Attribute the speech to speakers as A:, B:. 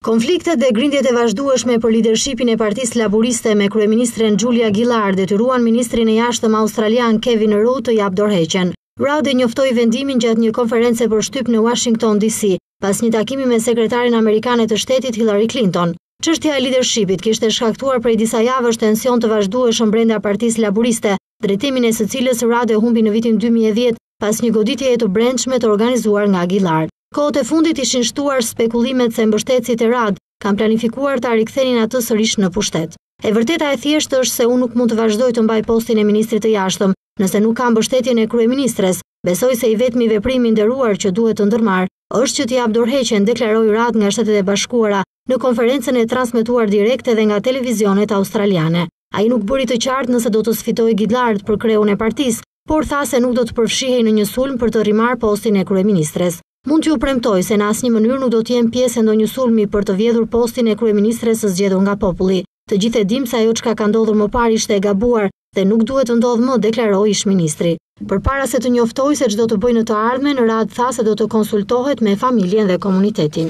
A: Konfliktet dhe grindjet e vazhdueshme për lidershipin e Partisë Laboriste me kryeministren Julia Gillard detyruan ministrin e jashtëm australian Kevin Rudd të japë dorëheqjen. Rudd e njoftoi vendimin gjatë një konference për shtyp në Washington DC, pas një takimi me sekretarin amerikane të shtetit Hillary Clinton. Çështja e lidershipit kishte shkaktuar prej disa javësh tension të vazhdueshëm brenda Partisë Laboriste, drejtimin e së cilës Rudd e humbi në vitin 2010 pas një goditjeje të brendshme të organizuar nga Gillard. Kohët e fundit ishin shtuar spekullimet se mbështetësit e Rudd kanë planifikuar ta rikthenin atë sërish në pushtet. E vërteta e thjeshtë është se unë nuk mund të vazhdoj të mbaj postin e ministrit të jashtëm, nëse nuk kam mbështetjen e kryeministres. Besoj se i vetmi veprim i nderuar që duhet të ndërmarr është që t'i jap dorëheqjen, deklaroi Rudd nga Shtetet e Bashkuara në konferencën e transmetuar direkt edhe nga televizionet australiane. Ai nuk bëri të qartë nëse do të sfitojë Gillard për kreun e partisë, por tha se nuk do të përfshihej në një sulm për të rrimarrë postin e kryeministres. Mund t'ju premtoj se në asnjë mënyrë nuk do të jem pjesë e ndonjë sulmi për të vjedhur postin e kryeministres së zgjedhur nga populli. Të gjithë e dim se ajo çka ka ndodhur më parë ishte e gabuar dhe nuk duhet të ndodhë më, deklaroi ish-ministri. Përpara se të njoftojë se ç'do të bëjë në të ardhmen, Rudd tha se do të konsultohet me familjen dhe komunitetin.